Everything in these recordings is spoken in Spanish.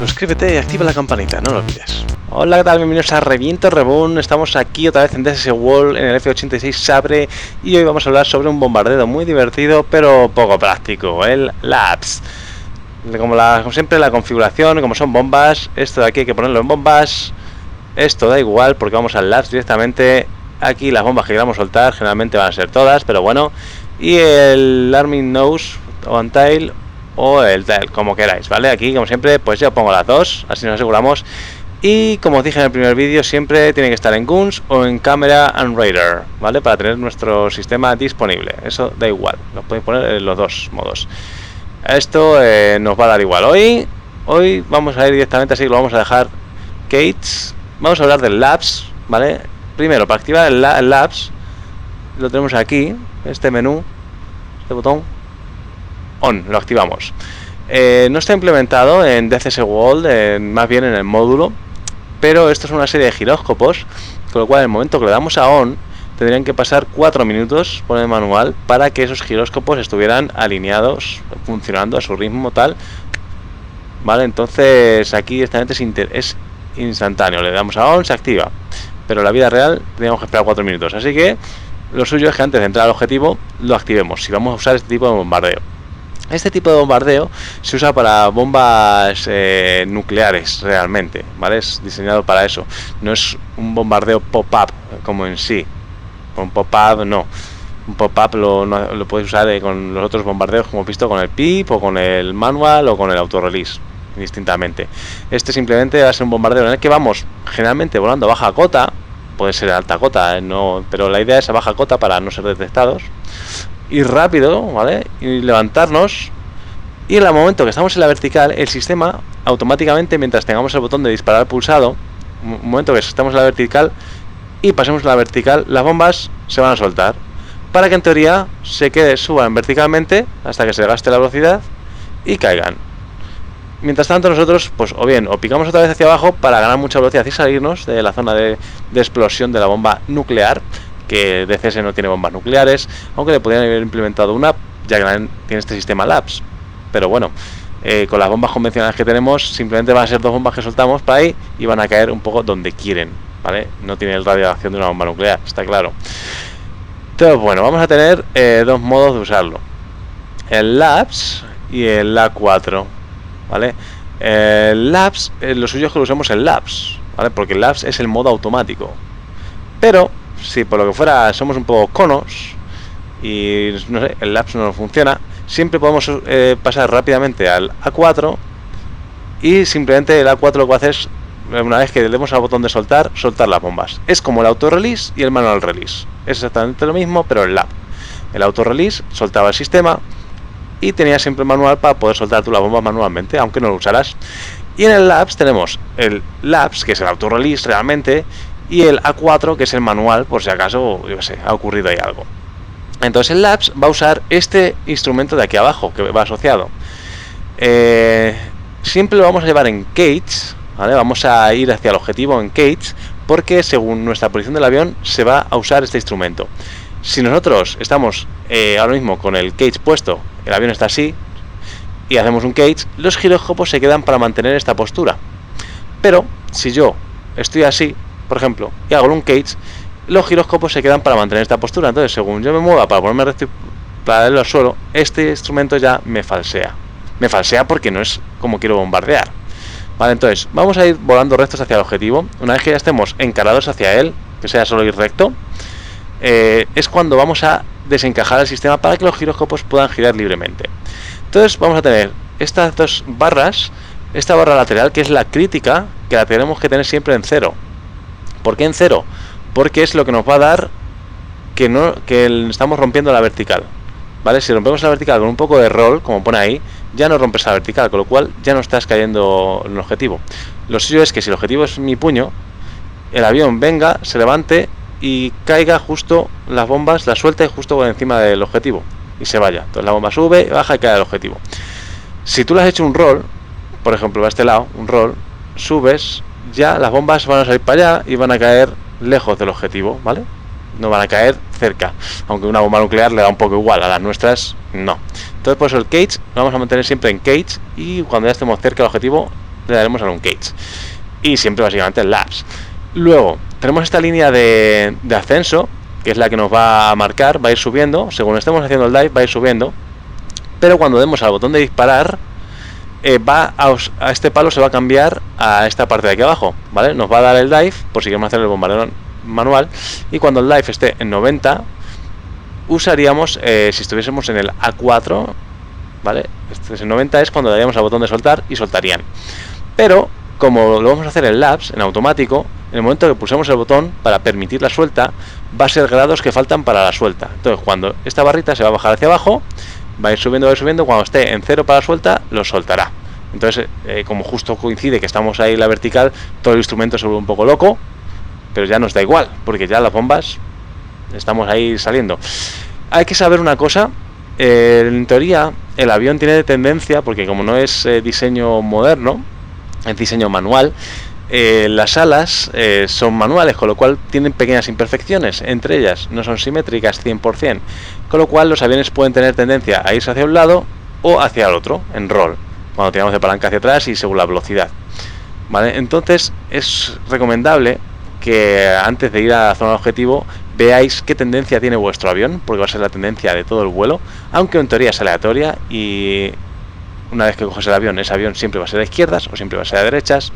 suscríbete y activa la campanita, no lo olvides. Hola, ¿qué tal? Bienvenidos a Reviento Reborn. Estamos aquí otra vez en DSS World, en el F-86 Sabre, y hoy vamos a hablar sobre un bombardero muy divertido, pero poco práctico, el LAPS. Como siempre, la configuración, como son bombas, esto de aquí hay que ponerlo en bombas. Esto da igual porque vamos al LAPS directamente. Aquí las bombas que queramos soltar generalmente van a ser todas, pero bueno. Y el Arming Nose o Antail o el Tail, como queráis, ¿vale? Aquí, como siempre, pues yo pongo las dos, así nos aseguramos. Y como os dije en el primer vídeo, siempre tiene que estar en Guns o en Camera and Radar, ¿vale? Para tener nuestro sistema disponible. Eso da igual, lo podéis poner en los dos modos. Esto nos va a dar igual. Hoy vamos a ir directamente, así que lo vamos a dejar Gates. Vamos a hablar del LAPS, ¿vale? Primero, para activar el LAPS, lo tenemos aquí, este menú, este botón. On, lo activamos. No está implementado en DCS World, más bien en el módulo, pero esto es una serie de giróscopos, con lo cual en el momento que le damos a on tendrían que pasar 4 minutos por el manual para que esos giróscopos estuvieran alineados, funcionando a su ritmo tal, vale. Entonces aquí directamente es instantáneo, le damos a on, se activa, pero en la vida real teníamos que esperar 4 minutos, así que lo suyo es que antes de entrar al objetivo lo activemos si vamos a usar este tipo de bombardeo. Este tipo de bombardeo se usa para bombas nucleares realmente, ¿vale? Es diseñado para eso. No es un bombardeo pop-up como en sí. Con pop-up no. Un pop-up lo puedes usar con los otros bombardeos, como hemos visto, con el PIP o con el manual o con el auto-release, distintamente. Este simplemente va a ser un bombardeo en el que vamos generalmente volando a baja cota. Puede ser alta cota, no, pero la idea es a baja cota para no ser detectados. Ir rápido, ¿vale? Y levantarnos. Y en el momento que estamos en la vertical, el sistema automáticamente, mientras tengamos el botón de disparar pulsado, un momento que estamos en la vertical y pasemos la vertical, las bombas se van a soltar para que en teoría suban verticalmente hasta que se gaste la velocidad y caigan. Mientras tanto nosotros, pues o bien, o picamos otra vez hacia abajo para ganar mucha velocidad y salirnos de la zona de explosión de la bomba nuclear, que DCS no tiene bombas nucleares, aunque le podrían haber implementado una, ya que tiene este sistema LAPS. Pero bueno, con las bombas convencionales que tenemos, simplemente van a ser 2 bombas que soltamos para ahí y van a caer un poco donde quieren, ¿vale? No tiene el radio de acción de una bomba nuclear, está claro. Entonces, bueno, vamos a tener 2 modos de usarlo: el LAPS y el A4, ¿vale? El LAPS, lo suyo es que lo usemos en LAPS, ¿vale? Porque el LAPS es el modo automático. Pero si por lo que fuera somos un poco conos y no sé, el LAPS no funciona, siempre podemos pasar rápidamente al A4 y simplemente el A4 lo que hace es, una vez que le demos al botón de soltar las bombas. Es como el auto-release y el manual release. Es exactamente lo mismo, pero el LAP. El auto-release soltaba el sistema y tenía siempre el manual para poder soltar tú las bombas manualmente, aunque no lo usaras. Y en el LAPS tenemos el LAPS, que es el auto-release realmente, y el A4, que es el manual, por si acaso, yo qué sé, ha ocurrido ahí algo. Entonces el LAPS va a usar este instrumento de aquí abajo, que va asociado. Siempre lo vamos a llevar en Cage, ¿vale? Vamos a ir hacia el objetivo en Cage, porque según nuestra posición del avión se va a usar este instrumento. Si nosotros estamos ahora mismo con el Cage puesto, el avión está así, y hacemos un Cage, los giróscopos se quedan para mantener esta postura. Pero si yo estoy así, por ejemplo, y hago un Cage, los giróscopos se quedan para mantener esta postura. Entonces, según yo me mueva para ponerme recto paralelo al suelo, este instrumento ya me falsea. Me falsea porque no es como quiero bombardear. Vale, entonces, vamos a ir volando rectos hacia el objetivo. Una vez que ya estemos encarados hacia él, que sea solo ir recto, es cuando vamos a desencajar el sistema para que los giróscopos puedan girar libremente. Entonces, vamos a tener estas 2 barras, esta barra lateral, que es la crítica, que la tenemos que tener siempre en 0. ¿Por qué en 0? Porque es lo que nos va a dar que estamos rompiendo la vertical, ¿vale? Si rompemos la vertical con un poco de roll, como pone ahí, ya no rompes la vertical, con lo cual ya no estás cayendo en el objetivo. Lo suyo es que si el objetivo es mi puño, el avión venga, se levante y caiga justo, las bombas las suelte justo por encima del objetivo y se vaya. Entonces la bomba sube, baja y cae al objetivo. Si tú le has hecho un roll, por ejemplo a este lado, un roll, subes, ya las bombas van a salir para allá y van a caer lejos del objetivo, ¿vale? No van a caer cerca, aunque una bomba nuclear le da un poco igual, a las nuestras no. Entonces por eso el Cage lo vamos a mantener siempre en Cage, y cuando ya estemos cerca del objetivo le daremos al Uncage. Y siempre básicamente el Labs. Luego, tenemos esta línea de ascenso, que es la que nos va a marcar, va a ir subiendo, según estemos haciendo el dive, va a ir subiendo. Pero cuando demos al botón de disparar, a este palo se va a cambiar a esta parte de aquí abajo, ¿vale? Nos va a dar el dive, por si queremos hacer el bombardeo manual, y cuando el dive esté en 90, usaríamos, si estuviésemos en el A4, ¿vale? Este es en 90 es cuando daríamos al botón de soltar y soltarían. Pero, como lo vamos a hacer en Labs, en automático, en el momento que pulsemos el botón para permitir la suelta, va a ser grados que faltan para la suelta. Entonces, cuando esta barrita se va a bajar hacia abajo, va a ir subiendo, cuando esté en 0 para la suelta, lo soltará. Entonces, como justo coincide que estamos ahí en la vertical, todo el instrumento se vuelve un poco loco, pero ya nos da igual, porque ya las bombas estamos ahí saliendo. Hay que saber una cosa, en teoría el avión tiene tendencia, porque como no es diseño moderno, es diseño manual, las alas son manuales, con lo cual tienen pequeñas imperfecciones, entre ellas no son simétricas 100%, con lo cual los aviones pueden tener tendencia a irse hacia un lado o hacia el otro, en roll, cuando tiramos de palanca hacia atrás y según la velocidad, ¿vale? Entonces es recomendable que antes de ir a la zona de objetivo veáis qué tendencia tiene vuestro avión, porque va a ser la tendencia de todo el vuelo, aunque en teoría es aleatoria y una vez que coges el avión, ese avión siempre va a ser a izquierdas o siempre va a ser a derechas.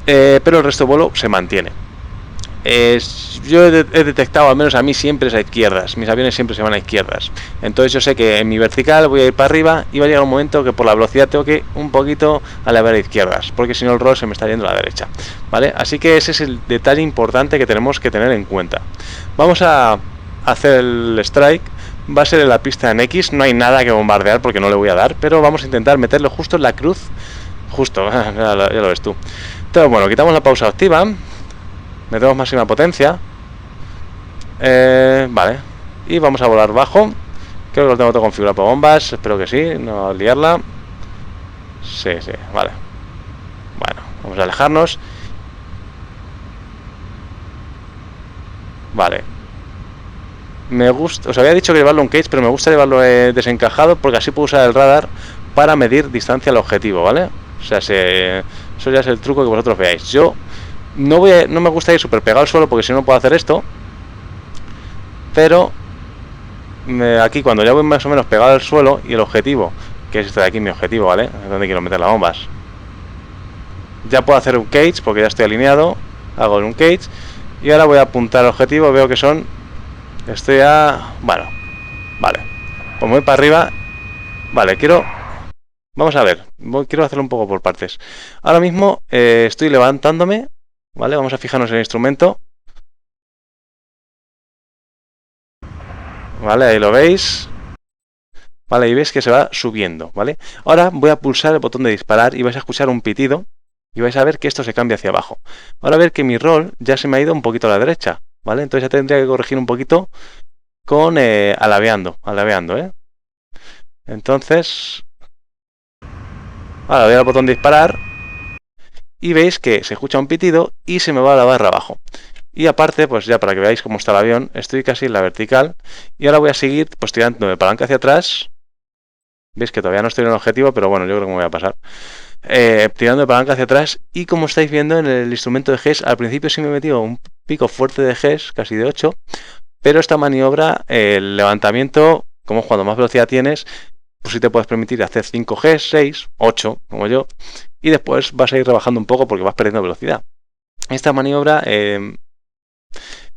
Pero el resto de vuelo se mantiene. Yo he detectado, al menos a mí siempre es a izquierdas, mis aviones siempre se van a izquierdas, entonces yo sé que en mi vertical voy a ir para arriba y va a llegar un momento que por la velocidad tengo que un poquito alevar a izquierdas, porque si no el roll se me está yendo a la derecha, ¿vale? Así que ese es el detalle importante que tenemos que tener en cuenta. Vamos a hacer el strike, va a ser en la pista en X, no hay nada que bombardear porque no le voy a dar, pero vamos a intentar meterlo justo en la cruz, justo, ya lo ves tú. Entonces, bueno, quitamos la pausa activa, metemos máxima potencia, vale, y vamos a volar bajo. Creo que lo tengo todo configurado para bombas, espero que sí, no liarla. Sí, vale. Bueno, vamos a alejarnos. Vale. Me gusta, os había dicho que llevarlo en cage, pero me gusta llevarlo desencajado porque así puedo usar el radar para medir distancia al objetivo, ¿vale? O sea, eso ya es el truco que vosotros veáis. Yo no me gusta ir súper pegado al suelo porque si no puedo hacer esto. Pero aquí cuando ya voy más o menos pegado al suelo y el objetivo, que es este de aquí mi objetivo, ¿vale? Es donde quiero meter las bombas. Ya puedo hacer un cage porque ya estoy alineado. Hago un cage. Y ahora voy a apuntar al objetivo. Veo que son... Estoy a... Bueno, vale. Pues voy para arriba. Vale, vamos a ver, quiero hacerlo un poco por partes. Ahora mismo estoy levantándome, ¿vale? Vamos a fijarnos en el instrumento. Vale, ahí lo veis. Vale, y veis que se va subiendo, ¿vale? Ahora voy a pulsar el botón de disparar y vais a escuchar un pitido y vais a ver que esto se cambia hacia abajo. Ahora a ver que mi roll ya se me ha ido un poquito a la derecha, ¿vale? Entonces ya tendría que corregir un poquito con alabeando, ¿eh? Entonces... Ahora voy al botón de disparar y veis que se escucha un pitido y se me va la barra abajo. Y aparte, pues ya para que veáis cómo está el avión, estoy casi en la vertical y ahora voy a seguir pues tirando de palanca hacia atrás. Veis que todavía no estoy en el objetivo, pero bueno, yo creo que me voy a pasar. Tirando de palanca hacia atrás y como estáis viendo en el instrumento de GES, al principio sí me he metido un pico fuerte de GES, casi de 8, pero esta maniobra, el levantamiento, como cuando más velocidad tienes, pues sí te puedes permitir hacer 5 Gs, 6, 8, como yo, y después vas a ir rebajando un poco porque vas perdiendo velocidad. Esta maniobra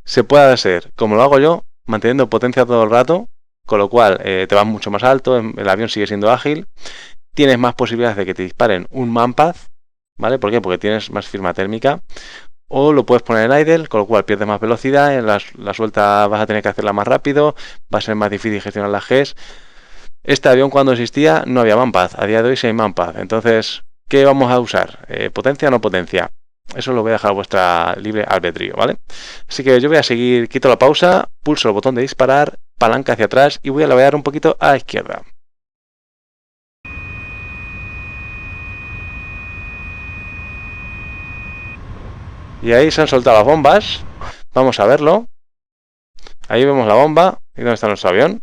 se puede hacer, como lo hago yo, manteniendo potencia todo el rato, con lo cual te vas mucho más alto, el avión sigue siendo ágil, tienes más posibilidades de que te disparen un manpath, ¿vale? ¿Por qué? Porque tienes más firma térmica, o lo puedes poner en idle, con lo cual pierdes más velocidad, en la suelta vas a tener que hacerla más rápido, va a ser más difícil gestionar las Gs. Este avión cuando existía no había manpath, a día de hoy sí hay manpath, entonces, ¿qué vamos a usar? ¿Potencia o no potencia? Eso lo voy a dejar a vuestra libre albedrío, ¿vale? Así que yo voy a seguir, quito la pausa, pulso el botón de disparar, palanca hacia atrás y voy a lavear un poquito a la izquierda. Y ahí se han soltado las bombas, vamos a verlo. Ahí vemos la bomba, ¿y dónde está nuestro avión?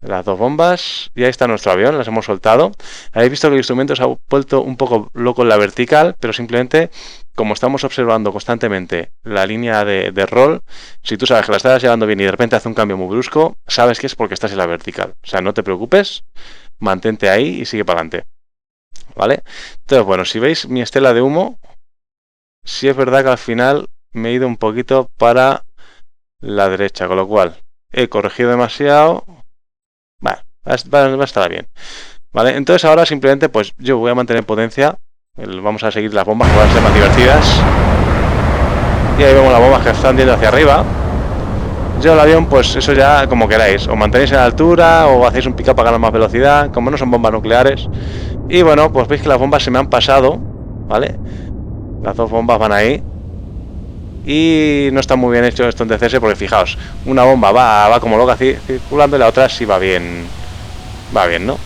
las dos bombas. Y ahí está nuestro avión, las hemos soltado. Habéis visto que el instrumento se ha vuelto un poco loco en la vertical, pero simplemente, como estamos observando constantemente la línea de rol, si tú sabes que la estás llevando bien y de repente hace un cambio muy brusco, sabes que es porque estás en la vertical. O sea, no te preocupes, mantente ahí y sigue para adelante. ¿Vale? Entonces, bueno, si veis mi estela de humo, sí es verdad que al final me he ido un poquito para la derecha, con lo cual he corregido demasiado. Vale, va a estar bien. Vale, entonces ahora simplemente pues yo voy a mantener potencia. Vamos a seguir las bombas que van a ser más divertidas. Y ahí vemos las bombas que están yendo hacia arriba. Yo el avión, pues eso ya como queráis. O mantenéis en la altura o hacéis un pick-up para ganar más velocidad. Como no son bombas nucleares. Y bueno, pues veis que las bombas se me han pasado. ¿Vale? Las dos bombas van ahí. Y no está muy bien hecho esto en DCS porque fijaos, una bomba va como loca circulando y la otra sí va bien. Va bien, ¿no?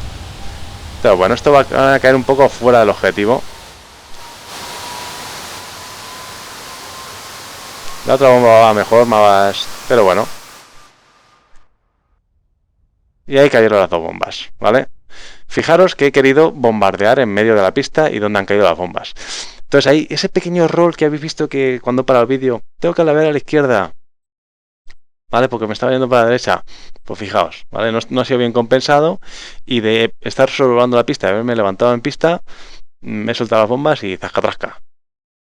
Pero bueno, esto va a caer un poco fuera del objetivo. La otra bomba va mejor, más... Pero bueno. Y ahí cayeron las dos bombas, ¿vale? Fijaros que he querido bombardear en medio de la pista y donde han caído las bombas. Entonces ahí, ese pequeño rol que habéis visto que cuando para el vídeo, tengo que ver a la izquierda, ¿vale? Porque me estaba yendo para la derecha. Pues fijaos, ¿vale? No ha sido bien compensado. Y de estar sobrevolando la pista, de haberme levantado en pista, me he soltado las bombas y zasca trasca.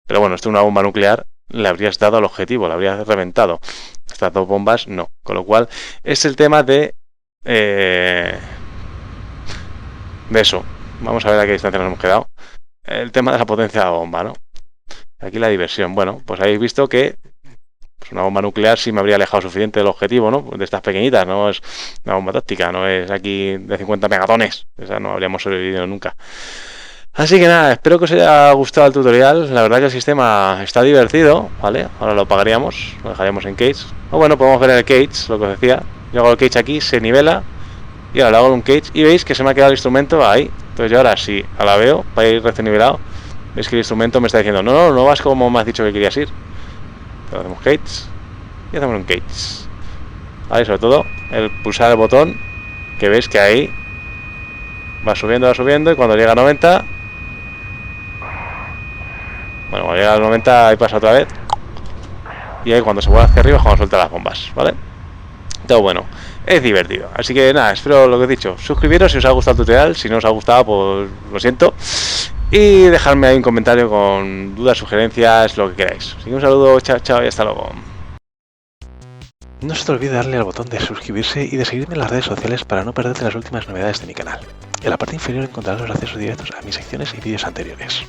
Pero bueno, esto es una bomba nuclear, le habrías dado al objetivo, le habrías reventado. Estas dos bombas no. Con lo cual, es el tema de eso. Vamos a ver a qué distancia nos hemos quedado. El tema de la potencia de la bomba, ¿no? Aquí la diversión. Bueno, pues habéis visto que pues una bomba nuclear sí me habría alejado suficiente del objetivo, ¿no? De estas pequeñitas, no es una bomba táctica, no es aquí de 50 megatones. Esa no habríamos sobrevivido nunca. Así que nada, espero que os haya gustado el tutorial. La verdad que el sistema está divertido, ¿vale? Ahora lo apagaríamos, lo dejaríamos en cage. O bueno, podemos ver el cage, lo que os decía. Yo hago el cage aquí, se nivela. Y ahora le hago un cage y veis que se me ha quedado el instrumento ahí. Entonces yo ahora sí, la veo, para ir recién nivelado. Veis que el instrumento me está diciendo, no vas como me has dicho que querías ir. Entonces hacemos cage y hacemos un cage. Vale, sobre todo el pulsar el botón, que veis que ahí va subiendo y cuando llega a 90... Bueno, cuando llega a 90 ahí pasa otra vez. Y ahí cuando se vuelve hacia arriba es cuando suelta las bombas, ¿vale? Todo bueno, es divertido. Así que nada, espero lo que he dicho. Suscribiros si os ha gustado el tutorial. Si no os ha gustado, pues lo siento. Y dejadme ahí un comentario con dudas, sugerencias, lo que queráis. Así que un saludo, chao y hasta luego. No se te olvide darle al botón de suscribirse y de seguirme en las redes sociales para no perderte las últimas novedades de mi canal. En la parte inferior encontrarás los accesos directos a mis secciones y vídeos anteriores.